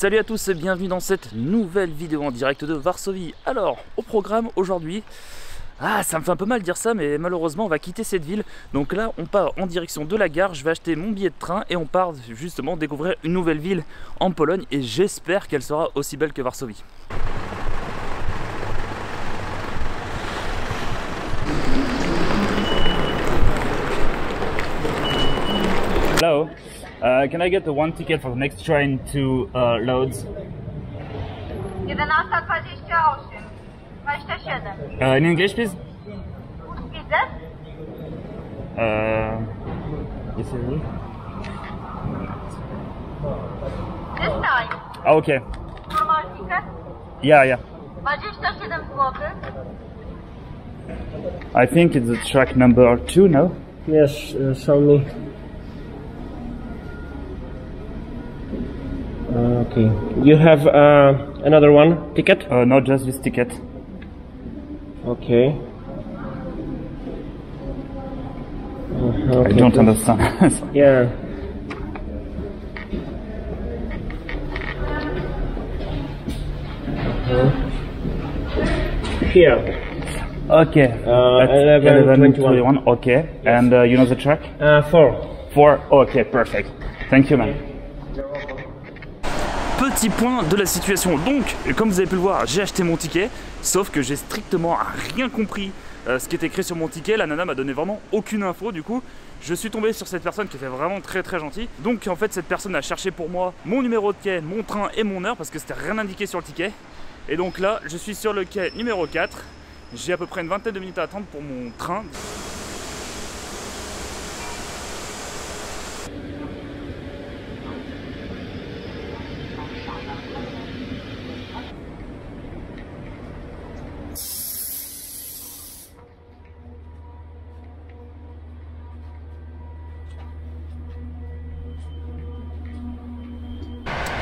Salut à tous et bienvenue dans cette nouvelle vidéo en direct de Varsovie. Alors, au programme aujourd'hui, ça me fait un peu mal de dire ça, mais malheureusement on va quitter cette ville. Donc là on part en direction de la gare, je vais acheter mon billet de train et on part justement découvrir une nouvelle ville en Pologne. Et j'espère qu'elle sera aussi belle que Varsovie. Hello, can I get the one ticket for the next train to Lodz? 11:28, 27. In English, please? Widzę? Yes, sir. This time. Okay. Normal ticket? Yeah. 27 zł. I think it's the track number 2, no? Yes, show me. Okay. You have another one ticket? No, just this ticket. Okay. I don't understand. Yeah. Here. Okay. At 11:21. Okay. Yes. And you know the track? 4. 4. Okay, perfect. Thank you, man. Petit point de la situation. Donc, comme vous avez pu le voir, j'ai acheté mon ticket, sauf que j'ai strictement rien compris ce qui était écrit sur mon ticket. La nana m'a donné vraiment aucune info. Du coup, je suis tombé sur cette personne qui était vraiment très gentille. Donc, en fait, cette personne a cherché pour moi mon numéro de quai, mon train et mon heure parce que c'était rien indiqué sur le ticket. Et donc là, je suis sur le quai numéro 4. J'ai à peu près une vingtaine de minutes à attendre pour mon train.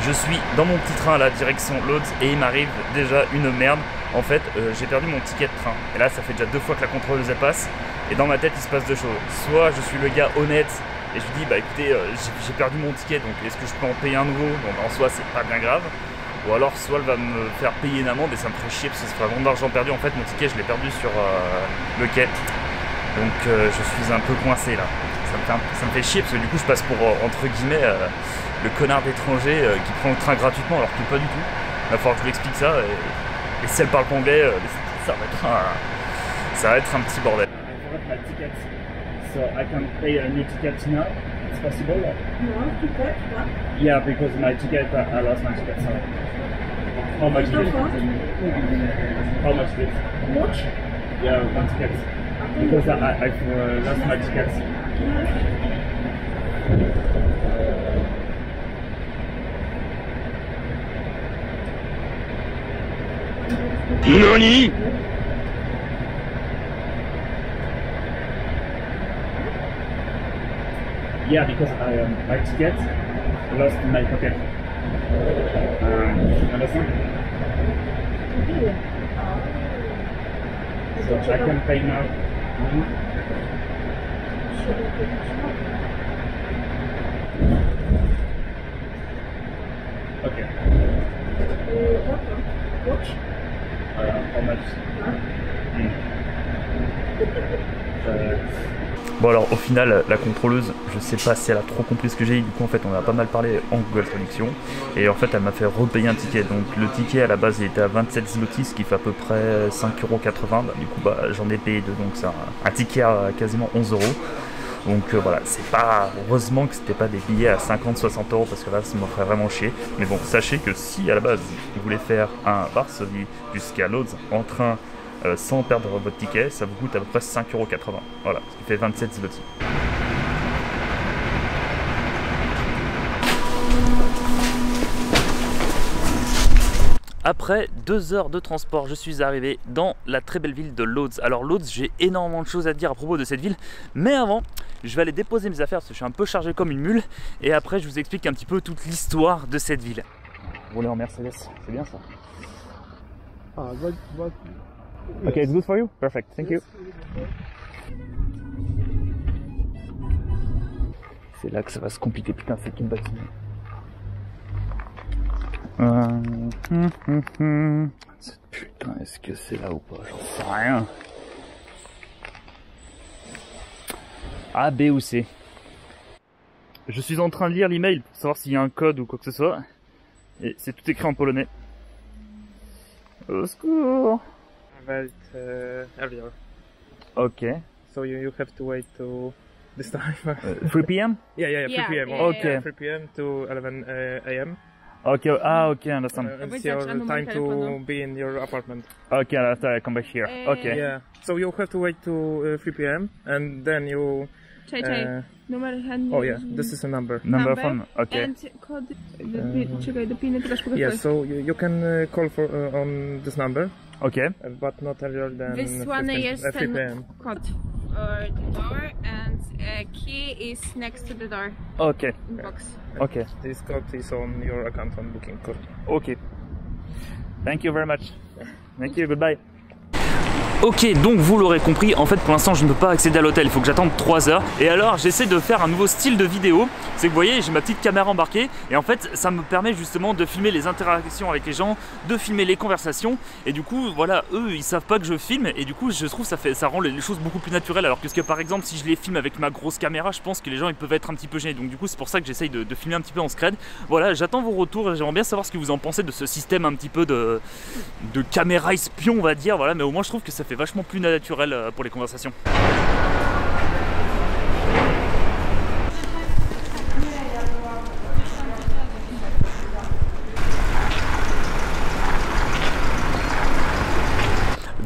Je suis dans mon petit train à la direction Lodz et il m'arrive déjà une merde. En fait, j'ai perdu mon ticket de train. Et là, ça fait déjà 2 fois que la contrôleuse elle passe. Et dans ma tête, il se passe 2 choses. Soit je suis le gars honnête et je lui dis, bah écoutez, j'ai perdu mon ticket, donc est-ce que je peux en payer un nouveau? Donc en soi, c'est pas bien grave. Ou alors, soit elle va me faire payer une amende et ça me ferait chier parce que c'est vraiment d'argent perdu. En fait, mon ticket, je l'ai perdu sur le quai. Donc je suis un peu coincé là. Ça me fait chier parce que du coup, je passe pour, entre guillemets, le connard d'étranger qui prend le train gratuitement alors que pas du tout. Il va falloir que je lui explique ça et si elle parle pas anglais, ça va être un petit bordel. My ticket, so I can pay a new ticket now. It's possible? No, ticket, what? Yeah, because my ticket, I lost my ticket. So how much is it? How much is it? Much? Yeah, one ticket. Because I lost my ticket. NANI? Yeah, because my ticket lost in my pocket. Understand? So I can pay now. Okay. Much? How much? Bon alors au final la contrôleuse, je sais pas si elle a trop compris ce que j'ai dit, du coup en fait on a pas mal parlé en Google Traduction et en fait elle m'a fait repayer un ticket. Donc le ticket à la base il était à 27 zloty, ce qui fait à peu près 5,80 €. Du coup j'en ai payé 2, donc c'est un ticket à quasiment 11 €. Donc voilà, c'est pas, heureusement que c'était pas des billets à 50-60 € parce que là ça me ferait vraiment chier. Mais bon, sachez que si à la base vous voulez faire un Varsovie jusqu'à Lodz en train sans perdre votre ticket, ça vous coûte à peu près 5,80 €. Voilà, ce qui fait 27 zloty. Après 2 heures de transport, je suis arrivé dans la très belle ville de Lodz. Alors Lodz, j'ai énormément de choses à dire à propos de cette ville, mais avant, je vais aller déposer mes affaires parce que je suis un peu chargé comme une mule. Et après, je vous explique un petit peu toute l'histoire de cette ville. Rouler en Mercedes, c'est bien ça. Okay, it's good for you? Perfect, thank you. C'est là que ça va se compliquer, putain, c'est qu'une bâtiment. Putain, est-ce que c'est là ou pas? J'en sais rien. A, B ou C. Je suis en train de lire l'email pour savoir s'il y a un code ou quoi que ce soit. Et c'est tout écrit en polonais. Au secours. About earlier. Ok. So you have to wait to this time. 3 p.m. Yeah, 3 p.m. Okay. 3 p.m. to 11 a.m. Okay. Ah, okay. Understand. It's your time to be in your apartment. Okay. After I come back here. Okay. Yeah. So you have to wait to 3 p.m. and then you. Numer chętnie. Oh yeah, this is a number. Number phone. Okay. And kod czekaj, do piny też pokazuję. Yeah, so you can call for on this number. Okay. But not earlier than Wysłany 3 jest p.m. ten kod for the door and key is next to the door Okay. box. Okay. This code is on your account on booking code. Okay. Thank you very much. Thank you. Goodbye. Ok, donc vous l'aurez compris, en fait pour l'instant je ne peux pas accéder à l'hôtel, il faut que j'attende 3 heures. Et alors j'essaie de faire un nouveau style de vidéo. C'est que vous voyez, j'ai ma petite caméra embarquée et en fait ça me permet justement de filmer les interactions avec les gens, de filmer les conversations. Et du coup voilà, eux ils savent pas que je filme et du coup je trouve que ça rend les choses beaucoup plus naturelles. Alors que par exemple si je les filme avec ma grosse caméra, je pense que les gens ils peuvent être un petit peu gênés. Donc du coup c'est pour ça que j'essaye de filmer un petit peu en scred. Voilà, j'attends vos retours et j'aimerais bien savoir ce que vous en pensez de ce système un petit peu de caméra espion on va dire. Voilà, mais au moins je trouve que ça fait vachement plus naturel pour les conversations.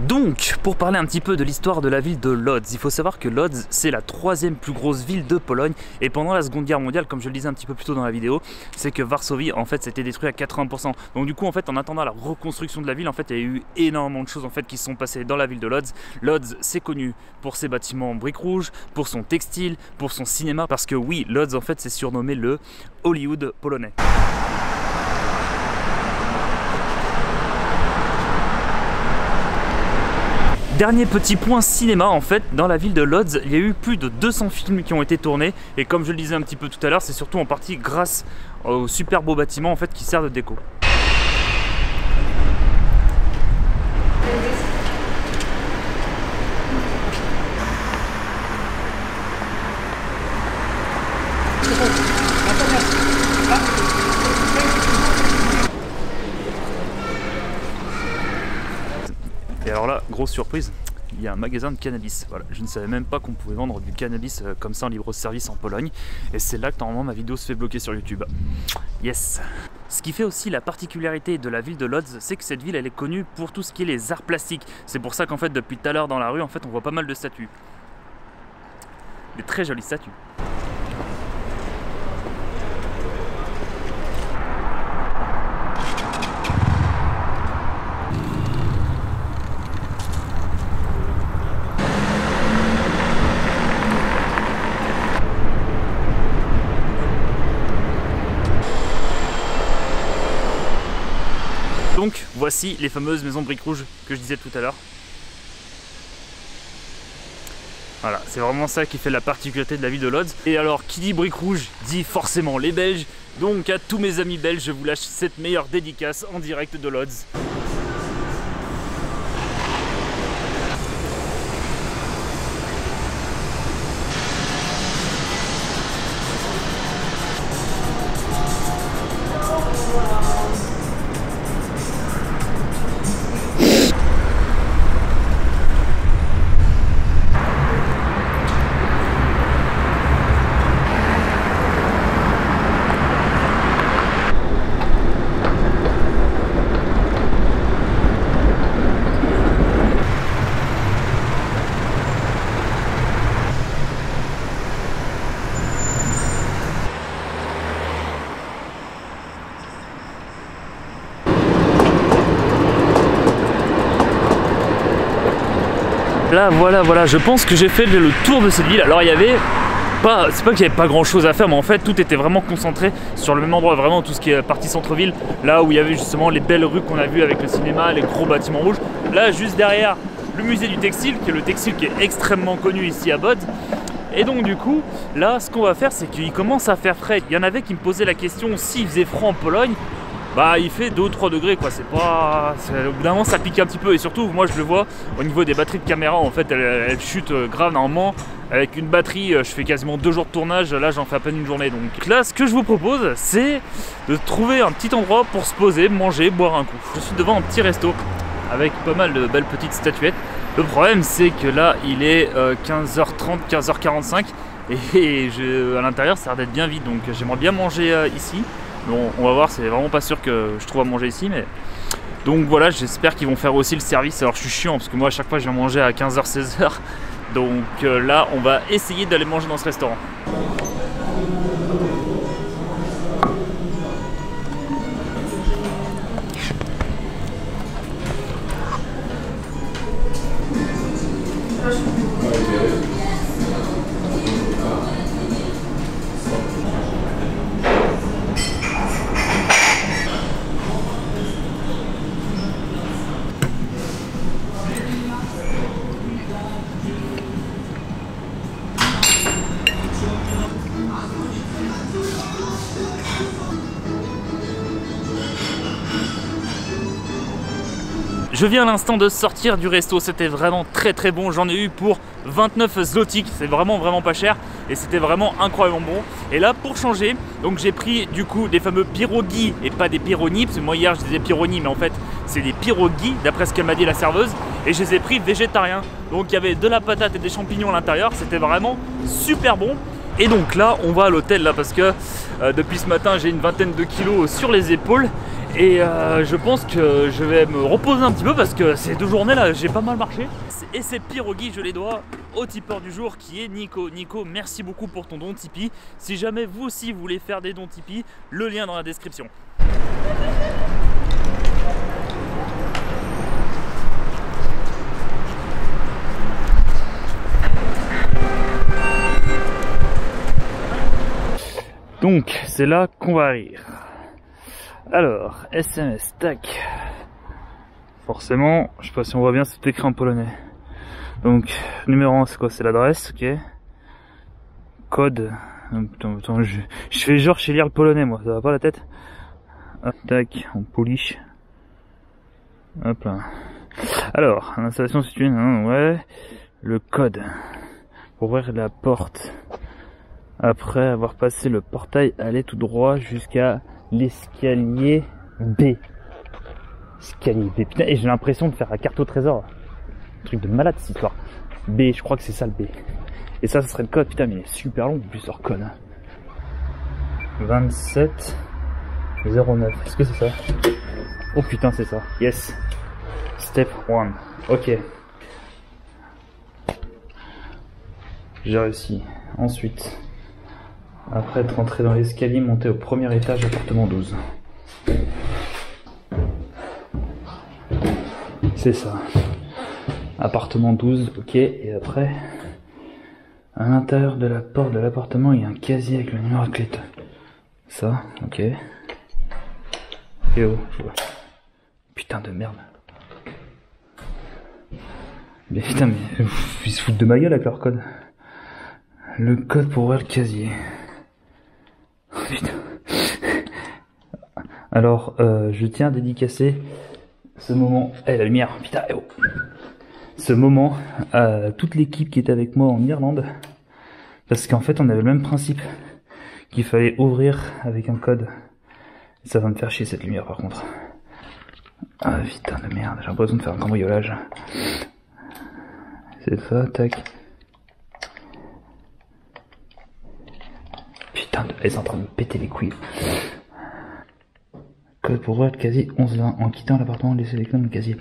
Donc, pour parler un petit peu de l'histoire de la ville de Lodz, il faut savoir que Lodz, c'est la 3e plus grosse ville de Pologne. Et pendant la Seconde Guerre mondiale, comme je le disais un petit peu plus tôt dans la vidéo, c'est que Varsovie, en fait, s'était détruit à 80%. Donc du coup, en fait, en attendant la reconstruction de la ville, en fait, il y a eu énormément de choses en fait, qui se sont passées dans la ville de Lodz. Lodz, c'est connu pour ses bâtiments en briques rouges, pour son textile, pour son cinéma. Parce que oui, Lodz, en fait, c'est surnommé le Hollywood polonais. Dernier petit point cinéma, en fait, dans la ville de Lodz, il y a eu plus de 200 films qui ont été tournés et comme je le disais un petit peu tout à l'heure, c'est surtout en partie grâce aux super beaux bâtiments en fait, qui servent de déco. Et alors là, grosse surprise, il y a un magasin de cannabis. Voilà, je ne savais même pas qu'on pouvait vendre du cannabis comme ça en libre service en Pologne. Et c'est là que normalement ma vidéo se fait bloquer sur YouTube. Yes. Ce qui fait aussi la particularité de la ville de Lodz, c'est que cette ville elle est connue pour tout ce qui est les arts plastiques. C'est pour ça qu'en fait depuis tout à l'heure dans la rue, en fait on voit pas mal de statues. Des très jolies statues. Donc voici les fameuses maisons briques rouges que je disais tout à l'heure. Voilà, c'est vraiment ça qui fait la particularité de la ville de Lodz. Et alors, qui dit briques rouges dit forcément les Belges. Donc à tous mes amis belges, je vous lâche cette meilleure dédicace en direct de Lodz. Là voilà, je pense que j'ai fait le tour de cette ville. Alors il y avait pas, c'est pas qu'il n'y avait pas grand chose à faire, mais en fait tout était vraiment concentré sur le même endroit, vraiment tout ce qui est partie centre-ville, là où il y avait justement les belles rues qu'on a vues avec le cinéma, les gros bâtiments rouges. Là juste derrière le musée du textile, qui est le textile qui est extrêmement connu ici à Lodz. Et donc du coup, là ce qu'on va faire c'est qu'il commence à faire frais. Il y en avait qui me posaient la question s'il faisait froid en Pologne. bah il fait 2 ou 3 degrés quoi, c'est pas... Au bout d'un moment ça pique un petit peu et surtout moi je le vois au niveau des batteries de caméra en fait elles chutent grave normalement. Avec une batterie je fais quasiment 2 jours de tournage, là j'en fais à peine une journée. Donc là ce que je vous propose c'est de trouver un petit endroit pour se poser, manger, boire un coup. Je suis devant un petit resto avec pas mal de belles petites statuettes. Le problème c'est que là il est 15h30, 15h45 et à l'intérieur ça a l'air d'être bien vide, donc j'aimerais bien manger ici. Bon, on va voir, c'est vraiment pas sûr que je trouve à manger ici, mais... Donc voilà, j'espère qu'ils vont faire aussi le service. Alors je suis chiant parce que moi à chaque fois je viens manger à 15h, 16h. Donc là on va essayer d'aller manger dans ce restaurant. Je viens à l'instant de sortir du resto, c'était vraiment très bon, j'en ai eu pour 29 zlotys, c'est vraiment pas cher et c'était vraiment incroyablement bon. Et là pour changer, donc j'ai pris du coup des fameux pierogi et pas des pieroni, parce que moi hier je disais pieroni mais en fait c'est des pierogi d'après ce qu'elle m'a dit la serveuse, et je les ai pris végétariens. Donc il y avait de la patate et des champignons à l'intérieur, c'était vraiment super bon. Et donc là on va à l'hôtel là parce que depuis ce matin j'ai une vingtaine de kilos sur les épaules. Et je pense que je vais me reposer un petit peu parce que ces 2 journées là j'ai pas mal marché. Et ces pierogi je les dois au tipeur du jour qui est Nico. Nico, merci beaucoup pour ton don Tipeee. Si jamais vous aussi vous voulez faire des dons Tipeee, le lien dans la description. Donc c'est là qu'on va rire. Alors, SMS, tac. Forcément, je sais pas si on voit bien, c'est écrit en polonais. Donc, numéro 1, c'est quoi? C'est l'adresse, ok. Code. Attends, je fais genre, je sais lire le polonais, moi, ça va pas la tête? Hop, tac, en polish. Hop là. Alors, l'installation située, ouais. Le code. Pour ouvrir la porte. Après avoir passé le portail, allez tout droit jusqu'à l'escalier B. Escalier B. Putain, et j'ai l'impression de faire la carte au trésor. Un truc de malade cette histoire. B, je crois que c'est ça le B. Et ça serait le code. Putain, mais il est super long en plus leur code. 27 09. Est-ce que c'est ça? Oh putain, c'est ça. Yes. Step 1. Ok. J'ai réussi. Ensuite, après être rentré dans l'escalier, monter au premier étage, appartement 12. C'est ça. Appartement 12, ok. Et après, à l'intérieur de la porte de l'appartement, il y a un casier avec le numéro de clé. Ça, ok. Et oh, je vois. Putain de merde. Mais putain, mais ils se foutent de ma gueule avec leur code. Le code pour ouvrir le casier. Oh, putain. Alors, je tiens à dédicacer ce moment. Eh, la lumière, putain, eh oh. Ce moment à toute l'équipe qui était avec moi en Irlande. Parce qu'en fait, on avait le même principe. Qu'il fallait ouvrir avec un code. Ça va me faire chier cette lumière par contre. Ah putain de merde, j'ai l'impression de faire un cambriolage. C'est ça, tac. Putain de... Elle est en train de me péter les couilles. Code pour ouvrir le casier 11-20. En quittant l'appartement, laissez les codes dans le casier.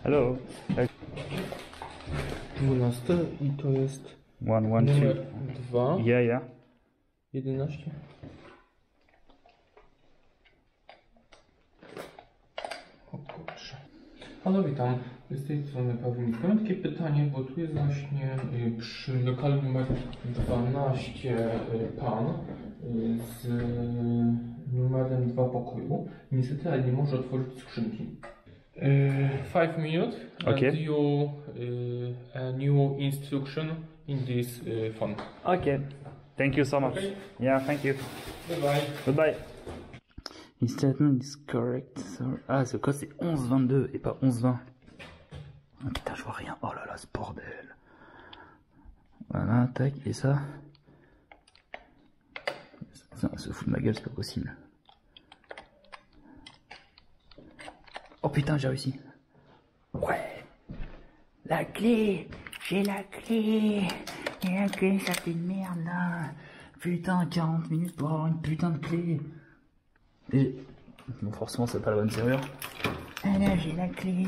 Hello. 12 i to jest 1, 1, 2. numer 2, Yeah, yeah. 11. O kurczę. Halo, witam. Z tej strony Paweł. Mam takie pytanie, bo tu jest właśnie przy lokalu numer 12 pan z numerem 2 pokoju. Niestety, ale nie może otworzyć skrzynki. 5 minutes Okay. and you a new instruction in this phone. Okay. Thank you so much. Okay. Yeah, thank you. Bye bye. Goodbye. His statement is correct. Sorry. Ah, ce code c'est 11-22 et pas 11-20. Oh, putain, je vois rien. Oh là là, ce bordel. Voilà, tac, et ça. Ça se fout de ma gueule, c'est pas possible. Oh putain, j'ai réussi. Ouais. La clé. J'ai la clé. Et la clé, ça fait une merde là. Putain, 40 minutes pour avoir une putain de clé. Et... bon, forcément, c'est pas la bonne serrure. Ah là, j'ai la clé.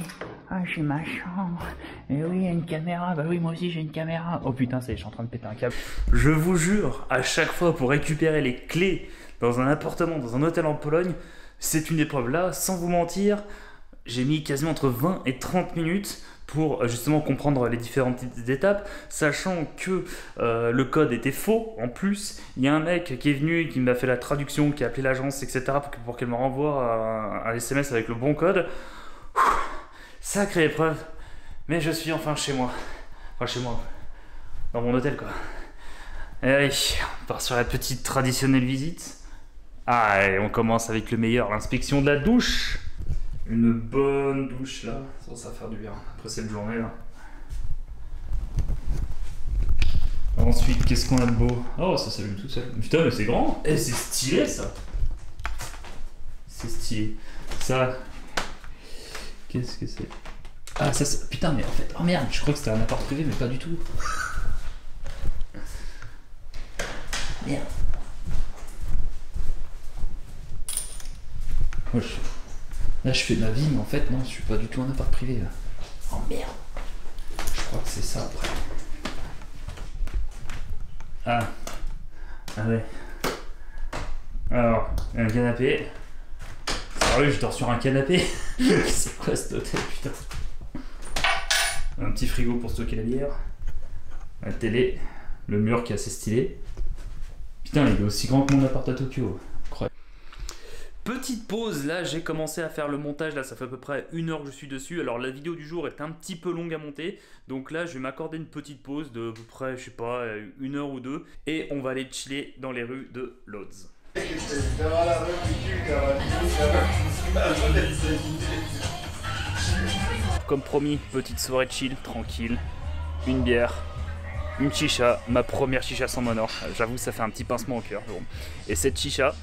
Ah, j'ai ma chambre. Et oui, il y a une caméra. Bah oui, moi aussi, j'ai une caméra. Oh putain, ça y est, je suis en train de péter un câble. Je vous jure, à chaque fois pour récupérer les clés dans un appartement, dans un hôtel en Pologne, c'est une épreuve. Là, sans vous mentir, j'ai mis quasiment entre 20 et 30 minutes pour justement comprendre les différentes étapes, sachant que le code était faux. En plus, il y a un mec qui est venu et qui m'a fait la traduction, qui a appelé l'agence, etc. pour qu'elle me renvoie un SMS avec le bon code. Sacrée épreuve, mais je suis enfin chez moi. Enfin chez moi, dans mon hôtel quoi. Et allez, on part sur la petite traditionnelle visite. Ah, et on commence avec le meilleur, l'inspection de la douche. Une bonne douche là, ça va faire du bien après cette journée là. Ensuite, qu'est-ce qu'on a de beau? Oh, ça s'allume tout seul. Putain, mais c'est grand! Eh, c'est stylé ça! C'est stylé. Ça. Qu'est-ce que c'est? Ah, ça c'est. Putain, mais en fait. Oh merde, je crois que c'était un appart privé, mais pas du tout. Merde. Oh, là, je fais ma vie, mais en fait, non, je suis pas du tout un appart privé là. Oh merde! Je crois que c'est ça après. Ah. Ah ouais. Alors, un canapé. Sérieux, je dors sur un canapé. C'est quoi cet hôtel, putain? Un petit frigo pour stocker la bière. La télé. Le mur qui est assez stylé. Putain, il est aussi grand que mon appart à Tokyo. Incroyable. Petite pause, là j'ai commencé à faire le montage, là ça fait à peu près 1 heure que je suis dessus. Alors la vidéo du jour est un petit peu longue à monter, donc là je vais m'accorder une petite pause de à peu près, je sais pas, 1 heure ou 2. Et on va aller chiller dans les rues de Lodz. Comme promis, petite soirée chill, tranquille, une bière, une chicha, ma première chicha sans monor. J'avoue, ça fait un petit pincement au cœur. Bon. Et cette chicha,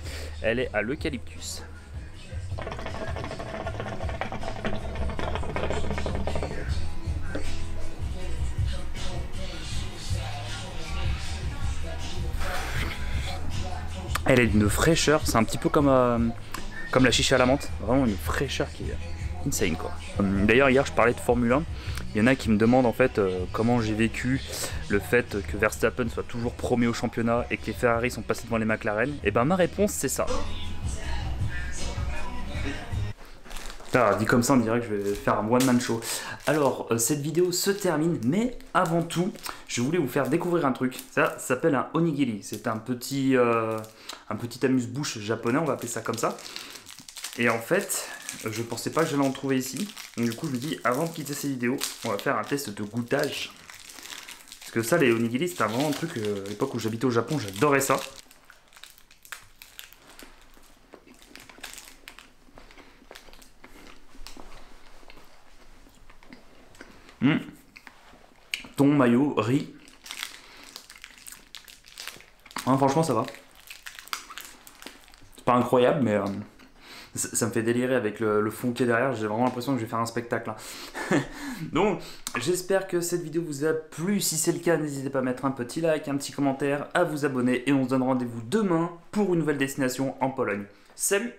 elle est à l'eucalyptus. Elle est d'une fraîcheur, c'est un petit peu comme la chicha à la menthe. Vraiment une fraîcheur qui est insane quoi. D'ailleurs hier je parlais de Formule 1. Il y en a qui me demandent en fait comment j'ai vécu le fait que Verstappen soit toujours premier au championnat et que les Ferrari sont passés devant les McLaren. Et ben ma réponse c'est ça. Putain, dit comme ça on dirait que je vais faire un one man show. Alors cette vidéo se termine, mais avant tout je voulais vous faire découvrir un truc. Ça s'appelle un onigiri. C'est un petit amuse-bouche japonais, on va appeler ça comme ça. Et en fait, je pensais pas que j'allais en trouver ici. Donc du coup, je me dis, avant de quitter cette vidéo, on va faire un test de goûtage. Parce que ça, les onigiri, c'était vraiment un truc, à l'époque où j'habitais au Japon, j'adorais ça. Thon, mayo, riz. Hein, franchement, ça va. C'est pas incroyable, mais... ça me fait délirer avec le fond qui est derrière, j'ai vraiment l'impression que je vais faire un spectacle. Hein. Donc, j'espère que cette vidéo vous a plu. Si c'est le cas, n'hésitez pas à mettre un petit like, un petit commentaire, à vous abonner. Et on se donne rendez-vous demain pour une nouvelle destination en Pologne. Salut!